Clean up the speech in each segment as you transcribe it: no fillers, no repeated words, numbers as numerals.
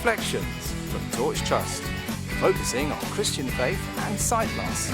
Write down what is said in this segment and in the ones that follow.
Reflections from Torch Trust, focusing on Christian faith and sight loss.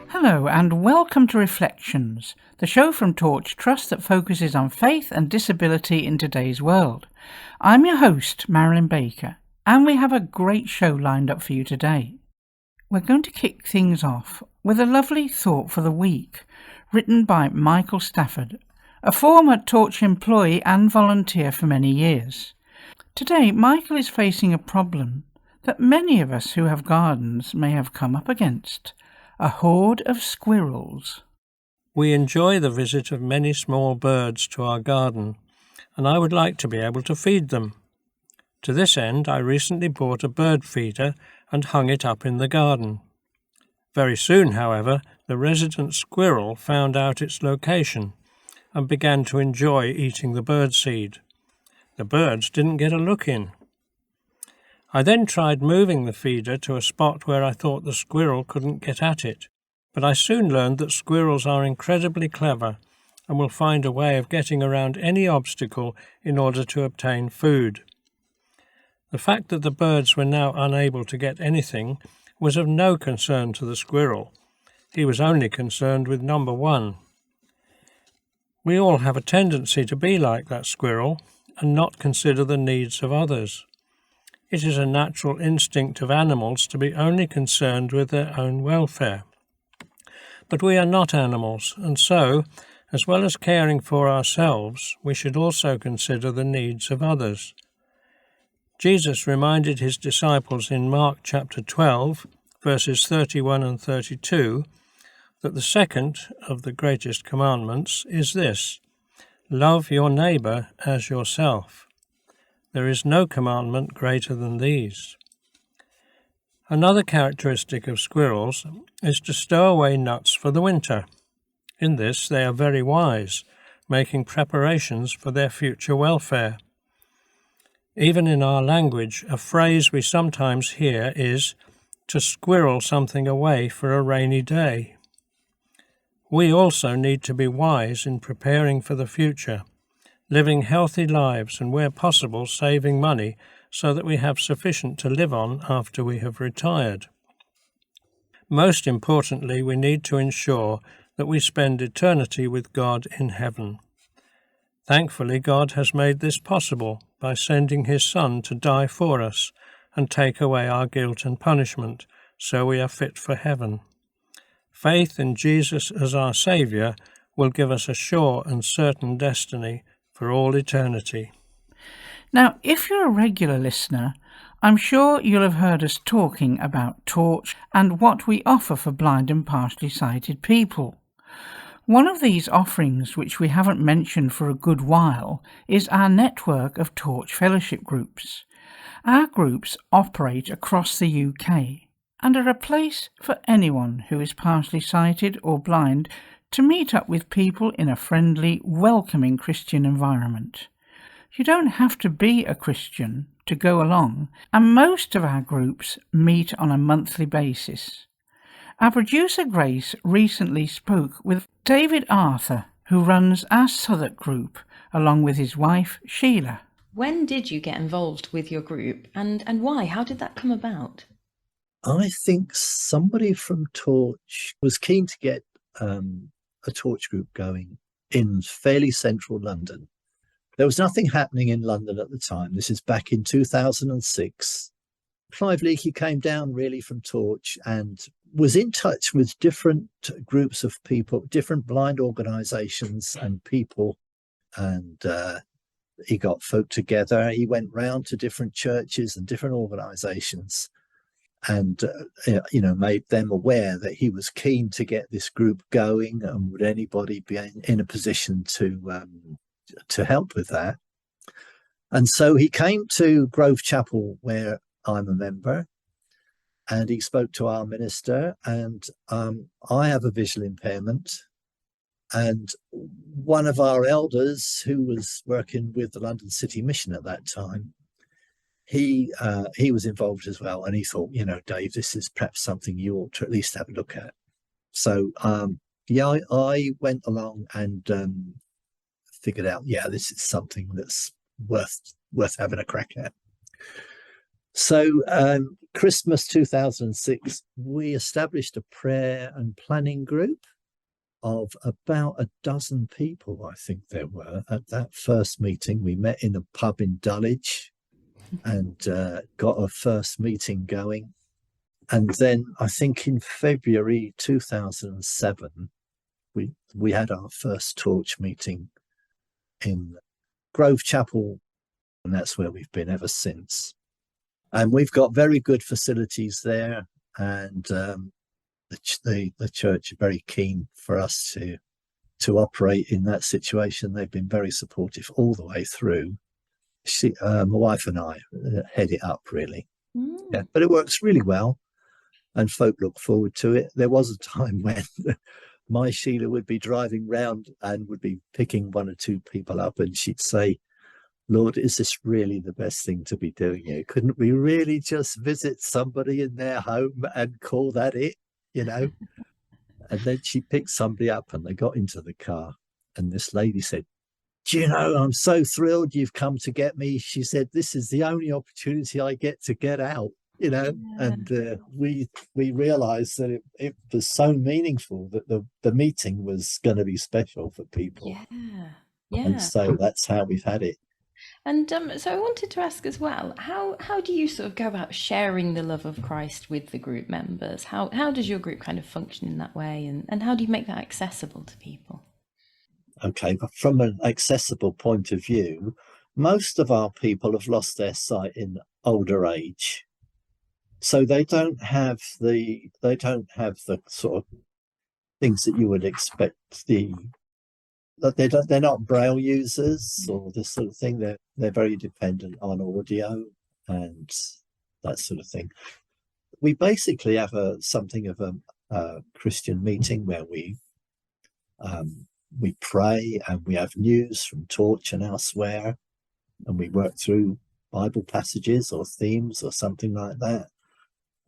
Hello and welcome to Reflections, the show from Torch Trust that focuses on faith and disability in today's world. I'm your host, Marilyn Baker, and we have a great show lined up for you today. We're going to kick things off with a lovely thought for the week, written by Michael Stafford, a former Torch employee and volunteer for many years. Today, Michael is facing a problem that many of us who have gardens may have come up against: a horde of squirrels. We enjoy the visit of many small birds to our garden, and I would like to be able to feed them. To this end, I recently bought a bird feeder and hung it up in the garden. Very soon, however, the resident squirrel found out its location and began to enjoy eating the birdseed. The birds didn't get a look in. I then tried moving the feeder to a spot where I thought the squirrel couldn't get at it, but I soon learned that squirrels are incredibly clever and will find a way of getting around any obstacle in order to obtain food. The fact that the birds were now unable to get anything was of no concern to the squirrel. He was only concerned with number one. We all have a tendency to be like that squirrel and not consider the needs of others. It is a natural instinct of animals to be only concerned with their own welfare. But we are not animals, and so, as well as caring for ourselves, we should also consider the needs of others. Jesus reminded his disciples in Mark chapter 12, verses 31 and 32, that the second of the greatest commandments is this: love your neighbour as yourself. There is no commandment greater than these. Another characteristic of squirrels is to stow away nuts for the winter. In this they are very wise, making preparations for their future welfare. Even in our language, a phrase we sometimes hear is to squirrel something away for a rainy day. We also need to be wise in preparing for the future, living healthy lives and, where possible, saving money so that we have sufficient to live on after we have retired. Most importantly, we need to ensure that we spend eternity with God in heaven. Thankfully, God has made this possible by sending his Son to die for us and take away our guilt and punishment, so we are fit for heaven. Faith in Jesus as our Saviour will give us a sure and certain destiny for all eternity. Now, if you're a regular listener, I'm sure you'll have heard us talking about Torch and what we offer for blind and partially sighted people. One of these offerings, which we haven't mentioned for a good while, is our network of Torch fellowship groups. Our groups operate across the UK and are a place for anyone who is partially sighted or blind to meet up with people in a friendly, welcoming Christian environment. You don't have to be a Christian to go along, and most of our groups meet on a monthly basis. Our producer Grace recently spoke with David Arthur, who runs our Southwark Group, along with his wife Sheila. When did you get involved with your group, and why? How did that come about? I think somebody from Torch was keen to get a Torch group going in fairly central London. There was nothing happening in London at the time. This is back in 2006. Clive Leakey came down really from Torch and was in touch with different groups of people, different blind organisations and people, and he got folk together. He went round to different churches and different organisations and made them aware that he was keen to get this group going, and would anybody be in a position to help with that. And so he came to Grove Chapel, where I'm a member, and he spoke to our minister. And I have a visual impairment, and one of our elders, who was working with the London City Mission at that time, he was involved as well, and he thought, Dave, this is perhaps something you ought to at least have a look at. So I went along and figured out, this is something that's worth worth having a crack at. So Christmas 2006, we established a prayer and planning group of about a dozen people, I think there were. At that first meeting, we met in a pub in Dulwich and got a first meeting going. And then I think in February 2007, we had our first Torch meeting in Grove Chapel, and that's where we've been ever since. And we've got very good facilities there, and the church are very keen for us to operate in that situation. They've been very supportive all the way through. My wife and I head it up, really. Yeah, but it works really well, and folk look forward to it. There was a time when my Sheila would be driving round and would be picking one or two people up, and she'd say, "Lord, is this really the best thing to be doing here? Couldn't we really just visit somebody in their home and call that it, you know?" And then she picked somebody up and they got into the car, and this lady said, "Do you know, I'm so thrilled you've come to get me." She said, "This is the only opportunity I get to get out," you know. Yeah. And we realized that it was so meaningful that the meeting was going to be special for people. Yeah. And so that's how we've had it. And so I wanted to ask as well, how do you sort of go about sharing the love of Christ with the group members? How does your group kind of function in that way, and how do you make that accessible to people? Okay, from an accessible point of view, most of our people have lost their sight in older age, so they don't have the sort of things that you would expect. They're not Braille users or this sort of thing. They're very dependent on audio and that sort of thing. We basically have something of a Christian meeting where we pray and we have news from Torch and elsewhere, and we work through Bible passages or themes or something like that,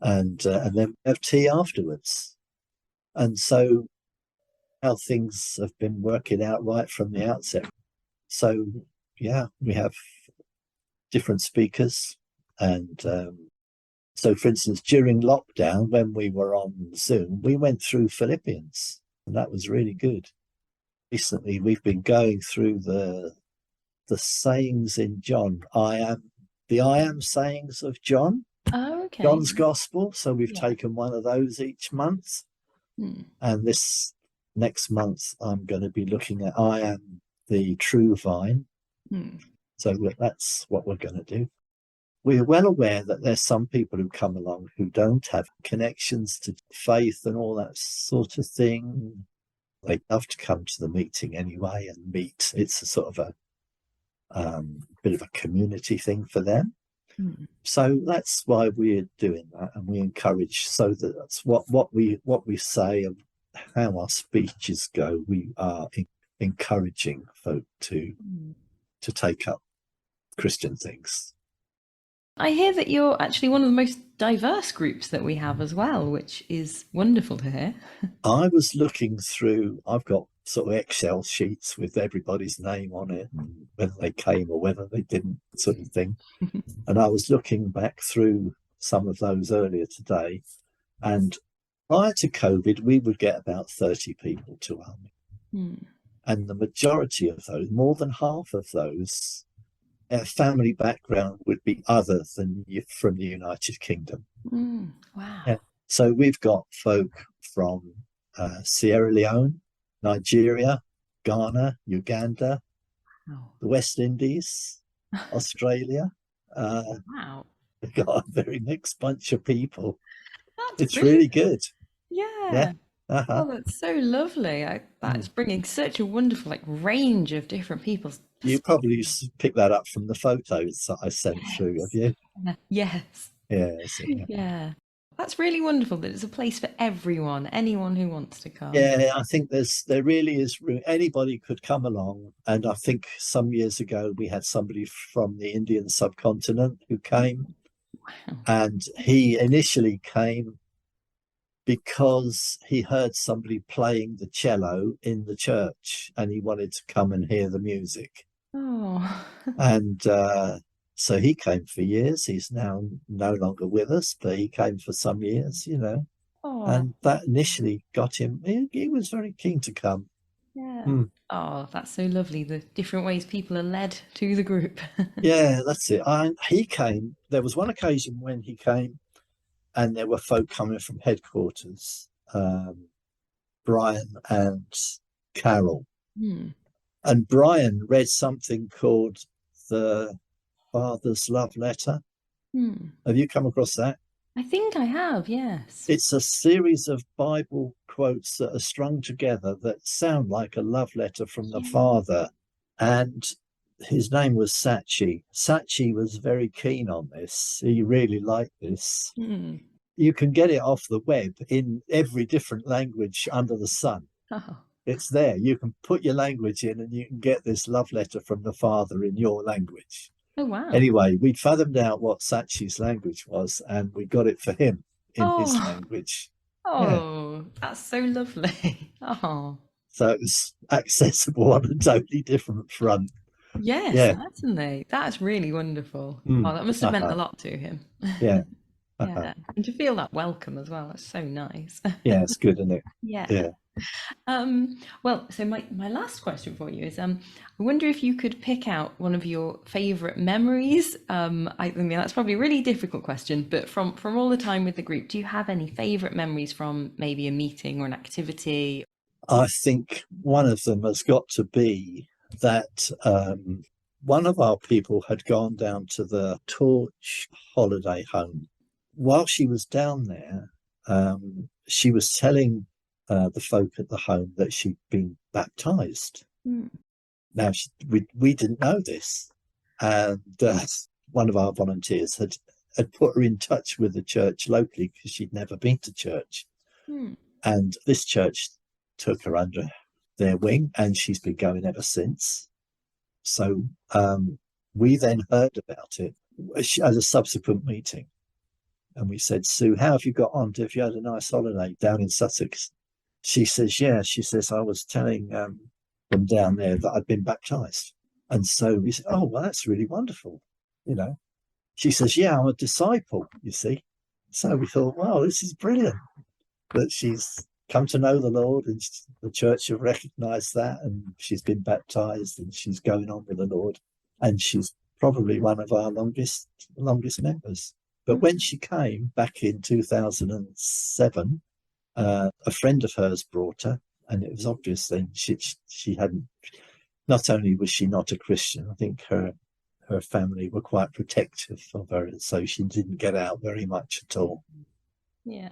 and then we have tea afterwards. And so how things have been working out right from the outset. So yeah, we have different speakers, and so for instance, during lockdown, when we were on Zoom, we went through Philippians, and that was really good. Recently, we've been going through the sayings in John. I am sayings of John. Oh, okay. John's Gospel. So we've taken one of those each month. And this next month, I'm going to be looking at I am the true vine. So that's what we're going to do. We're well aware that there's some people who come along who don't have connections to faith and all that sort of thing. They love to come to the meeting anyway and meet. It's a sort of a bit of a community thing for them. So that's why we're doing that, and we encourage. So that's what we say and how our speeches go. We are encouraging folk to take up Christian things. I hear that you're actually one of the most diverse groups that we have as well, which is wonderful to hear. I was looking through, I've got sort of Excel sheets with everybody's name on it, and whether they came or whether they didn't, sort of thing. And I was looking back through some of those earlier today, and prior to COVID, we would get about 30 people to our meeting. And the majority of those, more than half of those, their family background would be other than from the United Kingdom. Wow. Yeah. So we've got folk from Sierra Leone, Nigeria, Ghana, Uganda, the West Indies, Australia. Wow. We've got a very mixed bunch of people. It's really good. Yeah. Oh, that's so lovely. That's bringing such a wonderful range of different people's. You probably picked that up from the photos that I sent through, have you? Yes. Yes. Yeah. That's really wonderful that it's a place for everyone, anyone who wants to come. Yeah, I think there really is room. Anybody could come along. And I think some years ago we had somebody from the Indian subcontinent who came. Wow. And he initially came because he heard somebody playing the cello in the church and he wanted to come and hear the music. Oh. And So he came for years. He's now no longer with us, but he came for some years, Oh, and that initially got him. He was very keen to come. yeah. Mm. Oh, that's so lovely. The different ways people are led to the group. Yeah, that's it. He came. There was one occasion when he came, and there were folk coming from headquarters, Brian and Carol. Hmm. And Brian read something called the Father's Love Letter. Hmm. Have you come across that? I think I have, yes. It's a series of Bible quotes that are strung together that sound like a love letter from the Yeah. Father. And his name was Sachi. Sachi was very keen on this. He really liked this. Hmm. You can get it off the web in every different language under the sun. Oh. It's there. You can put your language in and you can get this love letter from the Father in your language. Oh, wow. Anyway, we'd fathomed out what Sachi's language was and we got it for him in his Oh. language. Yeah. Oh, that's so lovely. Oh. So it was accessible on a totally different front. Yes, Yeah. certainly. That's really wonderful. Mm. Oh, that must have meant a lot to him. Yeah. Yeah. And to feel that welcome as well. That's so nice. Yeah, it's good, isn't it? Yeah. Yeah. Well, so my last question for you is I wonder if you could pick out one of your favorite memories. I mean that's probably a really difficult question, but from all the time with the group, do you have any favorite memories from maybe a meeting or an activity? I think one of them has got to be that one of our people had gone down to the Torch holiday home. While she was down there, she was telling the folk at the home that she'd been baptized. Hmm. Now, we didn't know this. And one of our volunteers had put her in touch with the church locally because she'd never been to church. Hmm. And this church took her under their wing and she's been going ever since. So we then heard about it at a subsequent meeting. And we said, Sue, how have you got on? Have you had a nice holiday down in Sussex? She says, yeah. She says, I was telling them down there that I'd been baptized. And so we said, oh, well, that's really wonderful. She says, yeah, I'm a disciple, you see. So we thought, wow, this is brilliant that she's come to know the Lord and the church have recognized that and she's been baptized and she's going on with the Lord. And she's probably one of our longest members. But when she came back in 2007, a friend of hers brought her, and it was obvious then she hadn't. Not only was she not a Christian, I think her family were quite protective of her, so she didn't get out very much at all. Yeah.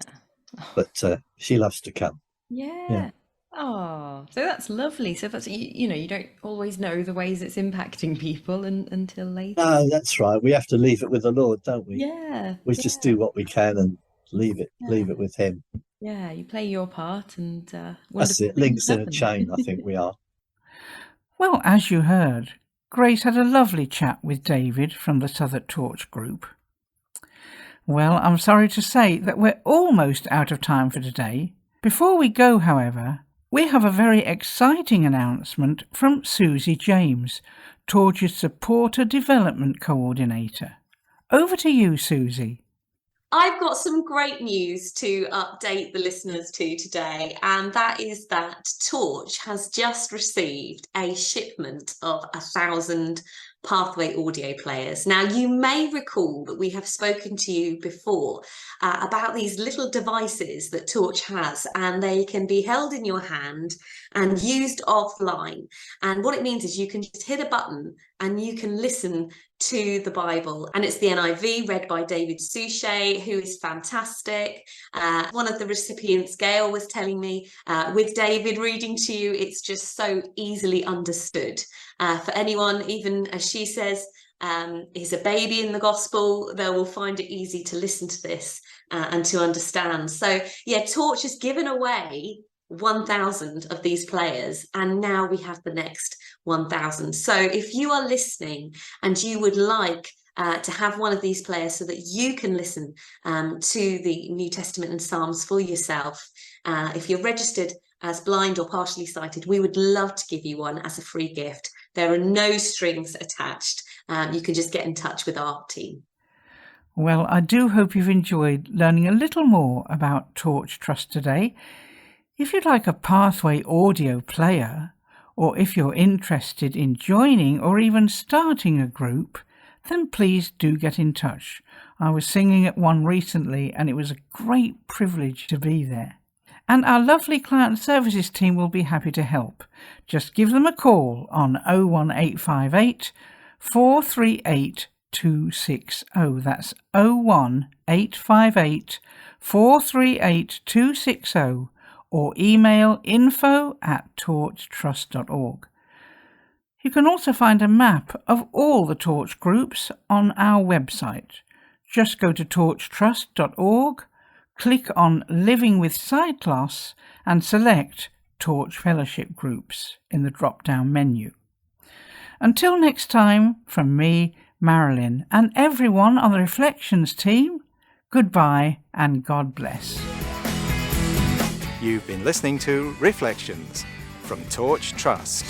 But she loves to come. Yeah. Oh, so that's lovely. So that's you don't always know the ways it's impacting people until later. No, that's right. We have to leave it with the Lord, don't we? Yeah. We just do what we can and leave it with Him. Yeah, you play your part and That's it. Links in a chain, I think we are. Well, as you heard, Grace had a lovely chat with David from the Southwark Torch Group. Well, I'm sorry to say that we're almost out of time for today. Before we go, however, we have a very exciting announcement from Susie James, Torch's Supporter Development Coordinator. Over to you, Susie. I've got some great news to update the listeners to today, and that is that Torch has just received a shipment of 1,000 Pathway audio players. Now, you may recall that we have spoken to you before about these little devices that Torch has, and they can be held in your hand and used offline. And what it means is you can just hit a button and you can listen to the Bible. And it's the NIV read by David Suchet, who is fantastic. One of the recipients, Gail, was telling me, with David reading to you, it's just so easily understood. For anyone, even as she says, is a baby in the gospel, they will find it easy to listen to this and to understand. So yeah, Torch has given away 1,000 of these players, and now we have the next 1,000. So if you are listening and you would like to have one of these players so that you can listen to the New Testament and Psalms for yourself, if you're registered as blind or partially sighted, we would love to give you one as a free gift. There are no strings attached. you can just get in touch with our team. Well, I do hope you've enjoyed learning a little more about Torch Trust today. If you'd like a Pathway audio player, or if you're interested in joining or even starting a group, then please do get in touch. I was singing at one recently and it was a great privilege to be there. And our lovely client services team will be happy to help. Just give them a call on 01858 438 260. That's 01858 438 260, or email info@torchtrust.org. You can also find a map of all the Torch groups on our website. Just go to torchtrust.org, click on Living with Sight-Loss and select Torch Fellowship Groups in the drop-down menu. Until next time, from me, Marilyn, and everyone on the Reflections team, goodbye and God bless. You've been listening to Reflections from Torch Trust.